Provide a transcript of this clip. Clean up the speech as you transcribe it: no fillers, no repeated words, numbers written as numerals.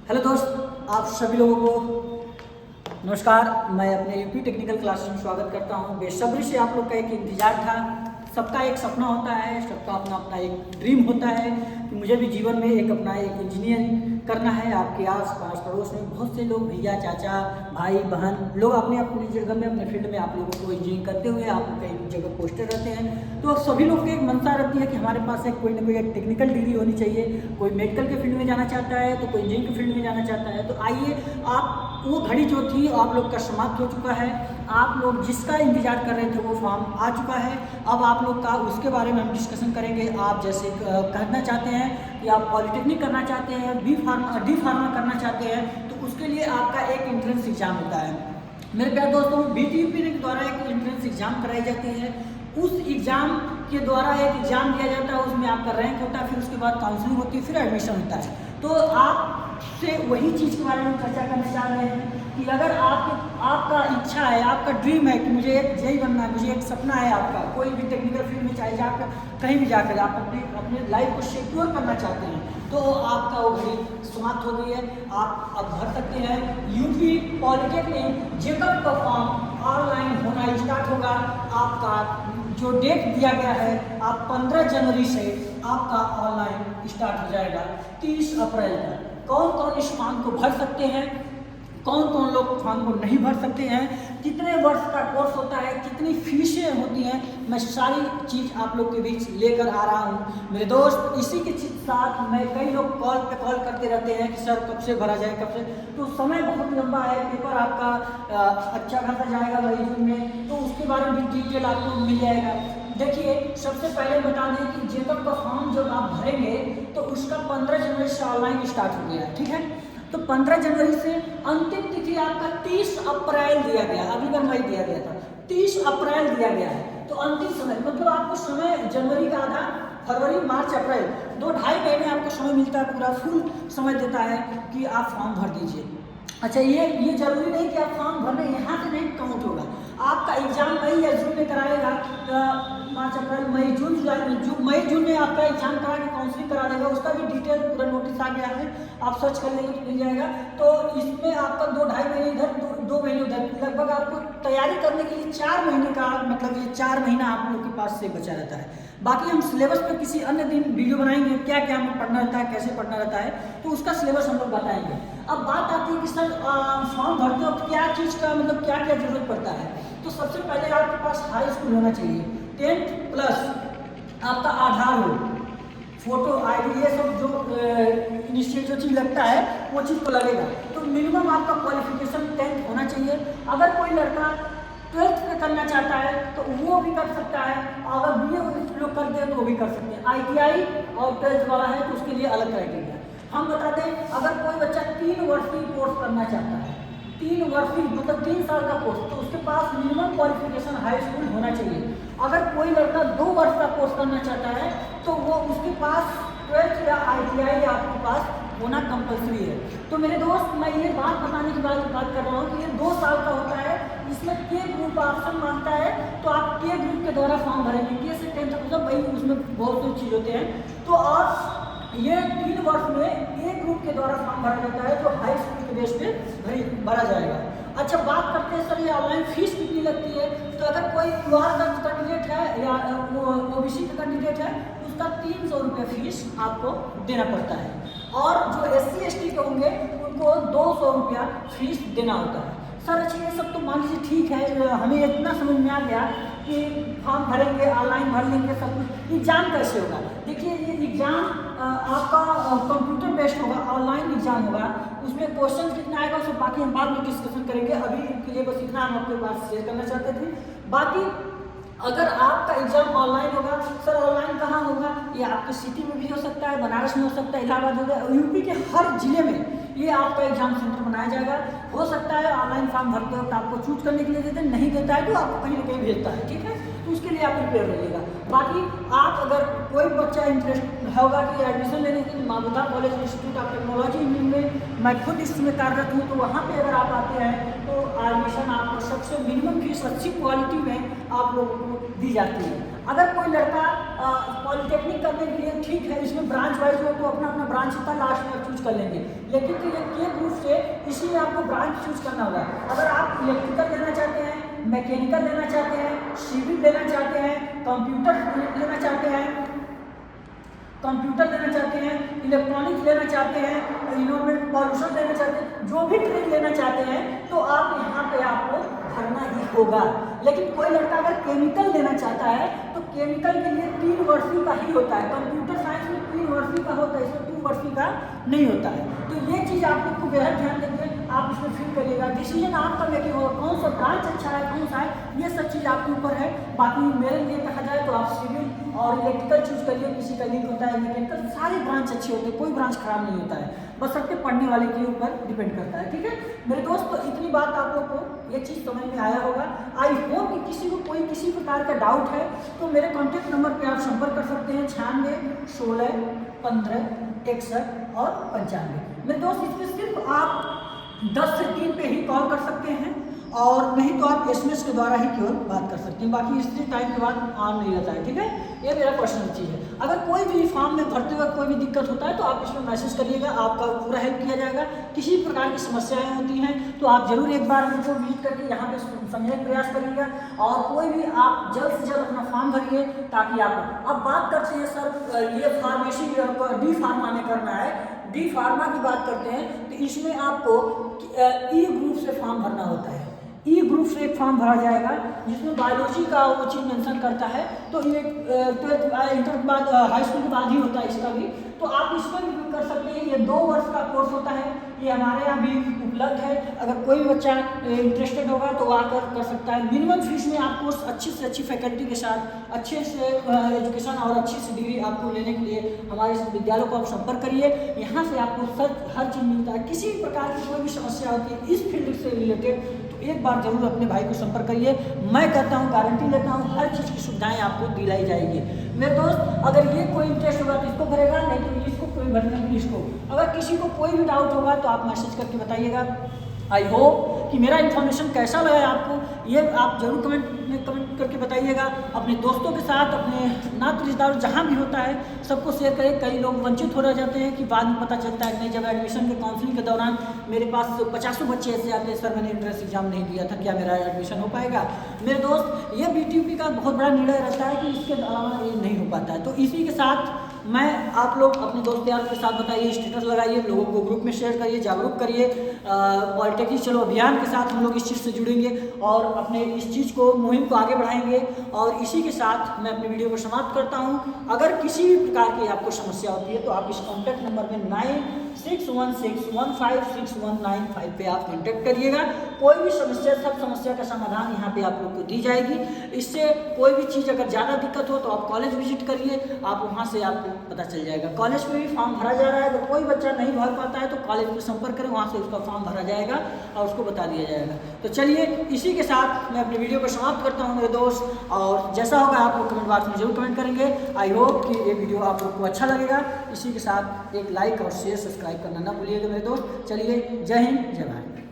Hello दोस्त, आप सभी लोगों को नमस्कार। मैं अपने यूपी टेक्निकल क्लासेस में स्वागत करता हूं। बेसब्री से आप लोग का एक इंतजार था। सबका एक सपना होता है, सबका अपना अपना एक ड्रीम होता है कि मुझे भी जीवन में एक अपना एक इंजीनियर करना है। आपके आस पास पड़ोस में बहुत से लोग, भैया चाचा भाई बहन लोग अपने अपनी जगह में अपने फील्ड में आप लोगों को इंजीनियरिंग करते हुए आप कई जगह पोस्टर रहते हैं। तो सभी लोग की एक मनसा रहती है कि हमारे पास एक कोई ना कोई एक टेक्निकल डिग्री होनी चाहिए। कोई मेडिकल के फील्ड में जाना चाहता है तो कोई इंजीनियरिंग के फील्ड में जाना चाहता है। तो आइए, आप वो घड़ी जो थी आप लोग का समाप्त हो चुका है। आप लोग जिसका इंतजार कर रहे थे वो फॉर्म आ चुका है। अब आप लोग का उसके बारे में हम डिस्कशन करेंगे। आप जैसे कहना चाहते हैं कि आप पॉलिटेक्निक करना चाहते हैं, डी फार्मा करना चाहते हैं, तो उसके लिए आपका एक एंट्रेंस एग्जाम होता है। मेरे प्यारे दोस्तों, बीटीयूपी के द्वारा एक एंट्रेंस एग्जाम कराई जाती है। उस एग्ज़ाम के द्वारा एक एग्ज़ाम दिया जाता है, उसमें आपका रैंक होता है, फिर उसके बाद काउंसलिंग होती है, फिर एडमिशन होता है। तो आपसे वही चीज़ के बारे में चर्चा करना चाह रहे हैं कि अगर आपका इच्छा है, आपका ड्रीम है कि मुझे एक जेई बनना है, मुझे एक सपना है आपका कोई भी टेक्निकल फील्ड में चाहे जाकर कहीं भी जाकर आप अपने लाइफ को सिक्योर करना चाहते हैं, तो आपका वो घड़ी समाप्त हो गई है। आप अब भर सकते हैं। यूपी पॉलिटेक्निक जेकब का फॉर्म ऑनलाइन होना स्टार्ट होगा। आपका जो डेट दिया गया है, आप 15 जनवरी से आपका ऑनलाइन स्टार्ट हो जाएगा 30 अप्रैल तक। कौन कौन इस फॉर्म को भर सकते हैं, कौन कौन लोग फॉर्म को नहीं भर सकते हैं, कितने वर्ष का कोर्स होता है, कितनी फीसें होती हैं, मैं सारी चीज़ आप लोग के बीच लेकर आ रहा हूँ। मेरे दोस्त, इसी के साथ मैं कई लोग कॉल पे कॉल करते रहते हैं कि सर कब से भरा जाए, कब से, तो समय बहुत लंबा है। पेपर आपका अच्छा खासा जाएगा मई जून में, तो उसके बारे में भी डिटेल आपको मिल जाएगा। देखिए, सबसे पहले बता दें कि जेकब का फॉर्म जब आप भरेंगे तो उसका 15 जनवरी से ऑनलाइन स्टार्ट हो गया है, ठीक है। तो 15 जनवरी से अंतिम तिथि आपका 30 अप्रैल दिया गया, अभी बार मई दिया गया था, 30 अप्रैल दिया गया है। तो अंतिम समय मतलब आपको समय जनवरी का आधा, फरवरी मार्च अप्रैल 2-2.5 महीने आपको समय मिलता है, पूरा फुल समय देता है कि आप फॉर्म भर दीजिए। अच्छा, ये जरूरी नहीं कि आप फॉर्म भरने यहाँ से नहीं काउंट होगा। आपका एग्जाम मई या जून में कराएगा, मार्च अप्रैल मई जून मई जून में आपका एग्जाम करा के काउंसलिंग करा देगा। उसका भी डिटेल पूरा नोटिस आ गया है, आप सर्च कर लेंगे तो मिल जाएगा। तो इसमें आपका 2-2.5 महीने इधर, 2 महीने उधर, लगभग आपको तैयारी करने के लिए 4 महीने का, मतलब ये 4 महीना आप लोग के पास से बचा रहता है। बाकी हम सिलेबस पर किसी अन्य दिन वीडियो बनाएंगे, क्या क्या हमें पढ़ना रहता है, कैसे पढ़ना रहता है, तो उसका सिलेबस हम लोग बताएंगे। अब बात आती है कि सर फॉर्म भरते वक्त क्या चीज़ का, मतलब क्या क्या जरूरत पड़ता है। तो सबसे पहले आपके पास हाई स्कूल होना चाहिए, 10th प्लस आपका आधार हो, फोटो आईडी, ये सब जो इंस्टीट्यूट जो चीज़ लगता है वो चीज़ तो लगेगा। तो मिनिमम आपका क्वालिफिकेशन 10th होना चाहिए। अगर कोई लड़का 12th में करना चाहता है तो वो भी कर सकता है, अगर BA लोग करते हैं तो वो भी कर सकते हैं। ITI और 12th वाला है तो उसके लिए अलग क्राइटेरिया। हम बता दें, अगर कोई बच्चा 3 वर्ष की कोर्स करना चाहता है, 3 वर्ष की मतलब 3 साल का कोर्स, तो उसके पास मिनिमम क्वालिफिकेशन हाई स्कूल होना चाहिए। अगर कोई लड़का 2 वर्ष का कोर्स करना चाहता है तो वो उसके पास 12th या ITI आपके पास होना कंपलसरी है। तो मेरे दोस्त, मैं ये बात बताने की बात कर रहा हूँ कि ये 2 साल का होता है। इसमें के ग्रुप ऑप्शन मांगता है, तो आप के ग्रुप के द्वारा फॉर्म भरेंगे। के से 10th मतलब भाई उसमें बहुत सी चीज़ होते हैं। तो आप ये 3 वर्ष में ए ग्रुप के द्वारा फॉर्म भरा जाता है, जो हाई स्कूल के बेस पे भरा जाएगा। अच्छा, बात करते हैं सर ये ऑनलाइन फीस कितनी लगती है। तो अगर कोई QR का कैंडिडेट है या OBC का कैंडिडेट है, उसका 300 रुपये फीस आपको देना पड़ता है। और जो SC ST के होंगे उनको 200 रुपया फीस देना होता है। सर अच्छा, ये सब तो मान लीजिए ठीक है, हमें इतना समझ में आ गया कि फॉर्म भरेंगे, ऑनलाइन भर लेंगे, सब कुछ। एग्जाम कैसे होगा? देखिए, ये एग्जाम आपका कंप्यूटर बेस्ड होगा, ऑनलाइन एग्जाम होगा। उसमें क्वेश्चन कितना आएगा सब बाकी हम बाद में डिस्कशन करेंगे। अभी के लिए बस इतना हम आपके पास शेयर करना चाहते थे। बाकी अगर आपका एग्जाम ऑनलाइन होगा, सर ऑनलाइन कहाँ होगा? ये आपके सिटी में भी हो सकता है, बनारस में हो सकता है, इलाहाबाद हो गया, यूपी के हर जिले में ये आपका एग्जाम सेंटर बनाया जाएगा। हो सकता है ऑनलाइन फॉर्म भरते वक्त आपको चूज करने के लिए देते, नहीं देता है तो आपको कहीं ना कहीं भेजता है, ठीक है। तो उसके लिए आप प्रिपेयर रहिएगा। बाकी आप अगर कोई बच्चा इंटरेस्ट होगा कि एडमिशन लेने के लिए माधुदा college institute of technology engineering में, मैं खुद इसमें कार्यरत हूँ, तो वहाँ पे अगर आप आते हैं तो एडमिशन आपको सबसे मिनिमम फीस अच्छी क्वालिटी में आप लोगों को दी जाती है। अगर कोई लड़का पॉलिटेक्निक करने के लिए ठीक है, इसमें ब्रांच वाइज हो तो अपना अपना ब्रांच होता है, लास्ट में आप चूज कर लेंगे। लेकिन तो ये ग्रुप से इसी में आपको ब्रांच चूज करना होगा। अगर आप इलेक्ट्रिकल लेना चाहते हैं, मैकेनिकल लेना चाहते हैं, सिविल लेना चाहते हैं, कंप्यूटर लेना चाहते हैं, इलेक्ट्रॉनिक्स लेना चाहते हैं, इन्वायरमेंट पॉल्यूशन लेना चाहते हैं, जो भी ट्रेड लेना चाहते हैं तो आप यहाँ पे आपको भरना ही होगा। लेकिन कोई लड़का अगर केमिकल लेना चाहता है तो केमिकल के लिए 3 वर्षीय का ही होता है। कंप्यूटर साइंस में 3 वर्षीय का होता है, इसमें 2 वर्षीय का नहीं होता है। तो ये चीज़ आप लोग को बेहद ध्यान देंगे, आप इसमें फिल करिएगा। डिसीजन आपका मेकिंग होगा, कौन सा ब्रांच अच्छा है, कौन सा है, ये सब चीज़ आपके ऊपर है। बाकी मेरे लिए कहा जाए तो आप सिविल और इलेक्ट्रिकल चूज करिए, किसी का लिंक होता है मैकेनिकल, सारे ब्रांच अच्छे होते हैं, कोई ब्रांच खराब नहीं होता है, बस सबके पढ़ने वाले के ऊपर डिपेंड करता है। ठीक है मेरे दोस्त, तो इतनी बात आप लोग को ये चीज़ समझ में आया होगा। आई होप कि किसी को कोई किसी प्रकार का डाउट है तो मेरे कॉन्टैक्ट नंबर पे आप संपर्क कर सकते हैं 96 16 15 61 और 95। मेरे दोस्त इसमें सिर्फ आप 10 से 3 पे ही कॉल कर सकते हैं और नहीं तो आप SMS के द्वारा ही केवल बात कर सकते हैं, बाकी इस टाइम के बाद ऑन नहीं रहता है। ठीक है, ये मेरा पर्सनल चीज़ है। अगर कोई भी फॉर्म में भरते वक्त कोई भी दिक्कत होता है तो आप इसमें मैसेज करिएगा, आपका पूरा हेल्प किया जाएगा। किसी प्रकार की समस्याएं होती हैं तो आप जरूर एक बार हमको विजिट करके यहाँ पे समझने का प्रयास करिएगा और कोई भी आप जल्द से जल्द अपना फॉर्म भरिए ताकि आप। अब बात करते हैं सर, ये फार्मेसी डी फार्मा में करना है, डी फार्मा की बात करते हैं तो इसमें आपको ई ग्रुप से फॉर्म भरना होता है। ई ग्रुप से एक फॉर्म भरा जाएगा जिसमें बायोलॉजी का वो चीज़ मेंशन करता है। तो ये 12th इंटर के बाद हाई स्कूल के बाद ही होता है इसका भी, तो आप इसमें भी कर सकते हैं। ये 2 वर्ष का कोर्स होता है, ये हमारे यहाँ भी उपलब्ध है। अगर कोई भी बच्चा इंटरेस्टेड होगा तो आकर कर सकता है। मिनिमम फीस में आपको अच्छी से अच्छी फैकल्टी के साथ अच्छे से एजुकेशन और अच्छी से डिग्री आपको लेने के लिए हमारे इस विद्यालय को आप संपर्क करिए। यहाँ से आपको हर चीज़ मिलता है। किसी भी प्रकार की कोई भी समस्या होती है इस फील्ड से रिलेटेड तो एक बार जरूर अपने भाई को संपर्क करिए। मैं कहता हूँ, गारंटी लेता हूँ, हर चीज़ की सुविधाएं आपको दिलाई जाएगी। मेरे दोस्त, अगर ये कोई इंटरेस्ट होगा तो इसको भरेगा, नहीं तो इसको कोई भरना नहीं इसको। अगर किसी को कोई भी डाउट होगा तो आप मैसेज करके बताइएगा। आई होप कि मेरा इन्फॉर्मेशन कैसा लगा आपको, ये आप जरूर कमेंट करके बताइएगा। अपने दोस्तों के साथ, अपने नाते रिश्तेदार जहाँ भी होता है सबको शेयर करें। कई लोग वंचित हो रह जाते हैं कि बाद में पता चलता है नहीं, जब एडमिशन के काउंसलिंग के दौरान मेरे पास 50 बच्चे ऐसे आते हैं, सर मैंने एंट्रेंस एग्जाम नहीं दिया था, क्या मेरा एडमिशन हो पाएगा। मेरे दोस्त, ये BTUP का बहुत बड़ा निर्णय रहता है कि इसके अलावा ये नहीं हो पाता है। तो इसी के साथ मैं आप लोग अपने दोस्त यार के साथ बताइए, स्टेटस लगाइए, लोगों को ग्रुप में शेयर करिए, जागरूक करिए। पॉलिटेक्निक चलो अभियान के साथ हम लोग इस चीज़ से जुड़ेंगे और अपने इस चीज़ को, मुहिम को आगे बढ़ाएंगे। और इसी के साथ मैं अपनी वीडियो को समाप्त करता हूँ। अगर किसी भी प्रकार की आपको समस्या होती है तो आप इस कॉन्टैक्ट नंबर में 9616156195 पे आप कॉन्टैक्ट करिएगा। कोई भी समस्या, सब समस्या का समाधान यहाँ पे आप लोग को दी जाएगी। इससे कोई भी चीज़ अगर ज़्यादा दिक्कत हो तो आप कॉलेज विजिट करिए, आप वहाँ से आपको पता चल जाएगा। कॉलेज में भी फॉर्म भरा जा रहा है, अगर कोई बच्चा नहीं भर पाता है तो कॉलेज में संपर्क करें, वहाँ से उसका फॉर्म भरा जाएगा और उसको बता दिया जाएगा। तो चलिए, इसी के साथ मैं अपनी वीडियो को समाप्त करता हूँ मेरे दोस्त। और जैसा होगा आप लोग कमेंट बॉक्स में जरूर कमेंट करेंगे। आई होप कि ये वीडियो आप लोग को अच्छा लगेगा। इसी के साथ एक लाइक और शेयर, सब्सक्राइब करना ना भूलिएगा मेरे दोस्त। चलिए, जय हिंद, जय भारत।